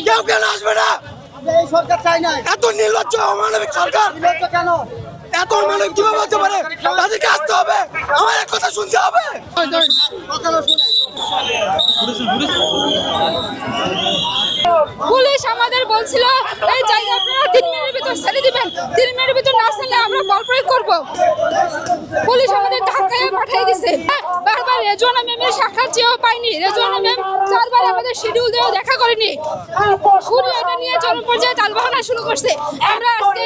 কেউ কেন আসবে না? সরকার চাই না, এত নির্লজ্জ অমানবিক সরকার কেন? এত অমানবিক কিভাবে হতে পারে? তাদেরকে আসতে হবে, আমার এক কথা শুনতে হবে। পুলিশ আমাদের বলছিল এই জায়গা আপনারা 3 মিনিটের ভিতর ছেড়ে দিবেন, 3 মিনিটের ভিতর না ছেড়ে আমরা বল প্রয়োগ করব। পুলিশ আমাদের ঢাকায় পাঠিয়ে দিয়েছে, বারবার রেজওয়ানা ম্যামের সাক্ষাৎ চেয়েও পাইনি। রেজওয়ানা ম্যাম 4 বার আমাদের শিডিউল দিয়েও দেখা করেনি। পুরো এটা নিয়ে জনপর্যায়ে তালবাহানা শুরু করছে। আমরা আজকে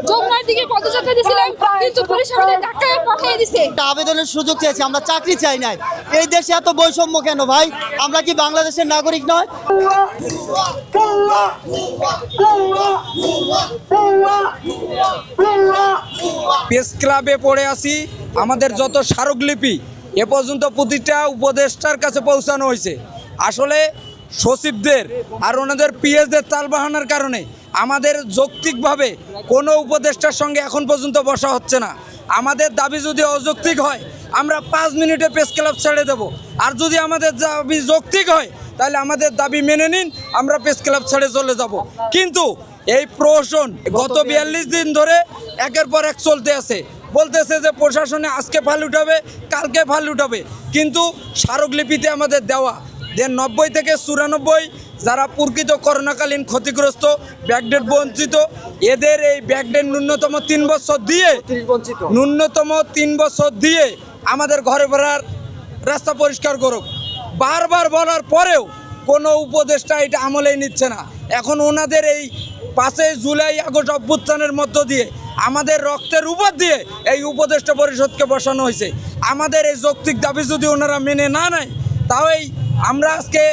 যমুনার দিকে পদযাত্রা দিয়েছিলাম, কিন্তু পুলিশ আমাদের ঢাকায় পাঠিয়ে দিয়েছে। আবেদনের সুযোগ চেয়েছি, আমরা চাকরি চাই নাই। এই দেশে এত বৈষম্য কেন ভাই? আমরা কি বাংলাদেশের নাগরিক নয়? প্রেস ক্লাবে পড়ে আসি, আমাদের যত স্মারকলিপি এ পর্যন্ত প্রতিটা উপদেষ্টার কাছে পৌঁছানো হয়েছে। আসলে সচিবদের আর ওনাদের পিএসদের তালবাহানার কারণে আমাদের যৌক্তিকভাবে কোনো উপদেষ্টার সঙ্গে এখন পর্যন্ত বসা হচ্ছে না। আমাদের দাবি যদি অযৌক্তিক হয় আমরা 5 মিনিটে প্রেস ক্লাব ছেড়ে দেব, আর যদি আমাদের দাবি যৌক্তিক হয় তাহলে আমাদের দাবি মেনে নিন, আমরা প্রেস ক্লাব ছেড়ে চলে যাব। কিন্তু এই প্রশাসন গত 42 দিন ধরে একের পর এক চলতে আছে, বলতেছে যে প্রশাসনে আজকে ফাইল উঠাবে, কালকে ফাইল উঠাবে, কিন্তু স্মারকলিপিতে আমাদের দেওয়া যে 90 থেকে 94 যারা প্রকৃত করোনাকালীন ক্ষতিগ্রস্ত ব্যাকডেট বঞ্চিত, এদের এই ব্যাকডেট ন্যূনতম 3 বছর দিয়ে আমাদের ঘরে বেড়ার রাস্তা পরিষ্কার করুক। বারবার বলার পরেও কোনো উপদেষ্টা এটা আমলেই নিচ্ছে না। এখন ওনাদের এই 5 জুলাই আগস্ট অভ্যুত্থানের মধ্য দিয়ে আমাদের রক্তের উপর দিয়ে এই উপদেষ্টা পরিষদকে বসানো হয়েছে। আমাদের এই যৌক্তিক দাবি যদি ওনারা মেনে না নেয়, তাহলেই আমরা আজকে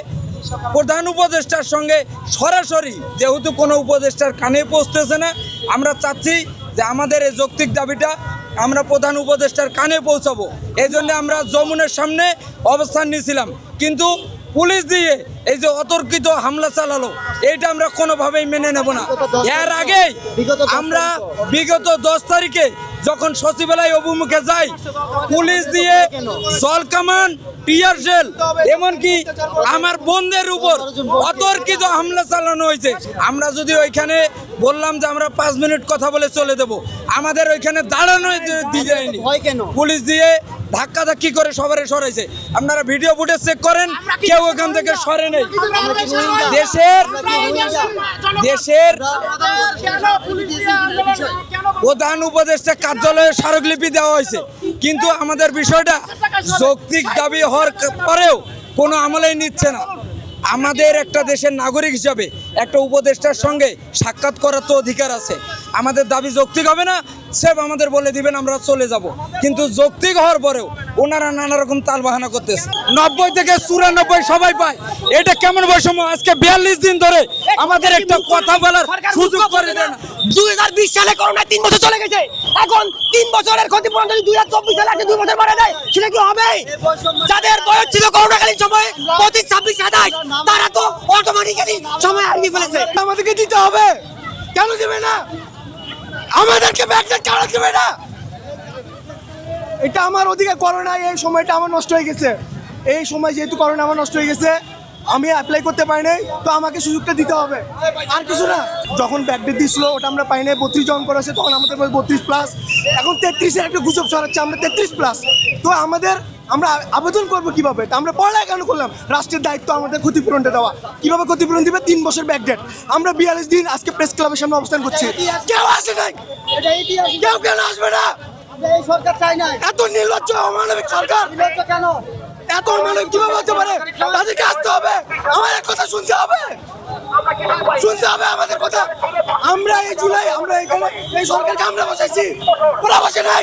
প্রধান উপদেষ্টার সঙ্গে সরাসরি, যেহেতু কোনো উপদেষ্টার কানে পৌঁছতেছে না, আমরা চাচ্ছি যে আমাদের এই যৌক্তিক দাবিটা আমরা প্রধান উপদেষ্টার কানে পৌঁছাবো। এই জন্য আমরা যমুনের সামনে অবস্থান নিয়েছিলাম, কিন্তু পুলিশ দিয়ে এই যে অতর্কিত হামলা চালালো, এইটা আমরা কোনোভাবেই মেনে নেব না। এর আগেই আমরা বিগত 10 তারিখে যখন সচিবালয় অভিমুখে যাই, পুলিশ দিয়ে জল কামান, টিয়ার শেল, এমনকি আমার বোনদের উপর অতর্কিত হামলা চালানো হয়েছে। আমরা যদি ওইখানে বললাম যে আমরা 5 মিনিট কথা বলে চলে দেব, আমাদের ওইখানে দাঁড়ানো দিয়ে যায়নি, পুলিশ দিয়ে ধাক্কাধাক্কি করে সবারে সরাইছে। আপনারা ভিডিও ফুটেজ চেক করেন, কেউ ওখান থেকে সরে নেই। দেশের প্রধান উপদেষ্টা কার্যালয়ে স্মারকলিপি দেওয়া হয়েছে, কিন্তু আমাদের বিষয়টা যৌক্তিক দাবি হওয়ার পরেও কোনো আমলেই নিচ্ছে না। আমাদের একটা দেশের নাগরিক হিসাবে একটা উপদেষ্টার সঙ্গে সাক্ষাৎ করার তো অধিকার আছে। আমাদের দাবি যৌক্তিক হবে না, সেব আমাদের বলে দিবেন, আমরা চলে যাব। কিন্তু যৌক্তিক হওয়ার পরেও ওনারা নানা রকম তালবাহানা করতেছে। 90 থেকে 94 সবাই পায়, এটা কেমন বৈষম্য? আজকে 42 দিন ধরে আমাদের একটা কথা বলার সুযোগ করে দেন। 2020 সালে করোনা 3 বছর চলে গেছে, এখন 3 বছরের ক্ষতিপূরণ যদি 2024 সালে আসে 2 বছর পরে দেয়, সেটা কি হবে? যাদের বয়স ছিল করোনাকালীন সময়ে 25-26-27, তারা তো অটোমেটিক্যালি সময় হারিয়ে ফেলেছে। আমাদেরকে দিতে হবে, কেন দিবে না? আমাদেরকে ব্যাকডেট কেন দিবে না? এটা আমার অধিকার। করোনা এই সময়টা আমার নষ্ট হয়ে গেছে, এই সময় যেহেতু করোনা আমার নষ্ট হয়ে গেছে, আমি অ্যাপ্লাই করতে পারি নাই, তো আমাকে সুযোগটা দিতে হবে, আর কিছু না। যখন ব্যাকডেট দিয়েছিল ওটা আমরা পাই নাই, 32 জন করেছে, তখন আমাদের 32+, এখন 33-এর একটা গুজব ছড়াচ্ছে আমরা 33+। তো আমরা আবেদন করবো কিভাবে? আমরা পড়ালেখা কেন করলাম? রাষ্ট্রের দায়িত্ব আমাদের ক্ষতিপূরণটা দেওয়া। কিভাবে ক্ষতিপূরণ দিবে? 3 বছর ব্যাকডেট। আমরা 42 দিন আজকে প্রেস ক্লাবের সামনে অবস্থান করছি, কেউ আসে নাই, কেউ কেন আসবে না? সরকার চাই না, এত নির্লজ্জ অমানবিক সরকার কেন? এত অমানবিক কিভাবে হতে পারে? তাদেরকে আসতে হবে, আমার এক কথা শুনতে হবে আমাদের কথা। আমরা এই জুলাই আমরা এখানে এই সরকারকে আমরা বসাইছি, ওরা বসে নাই।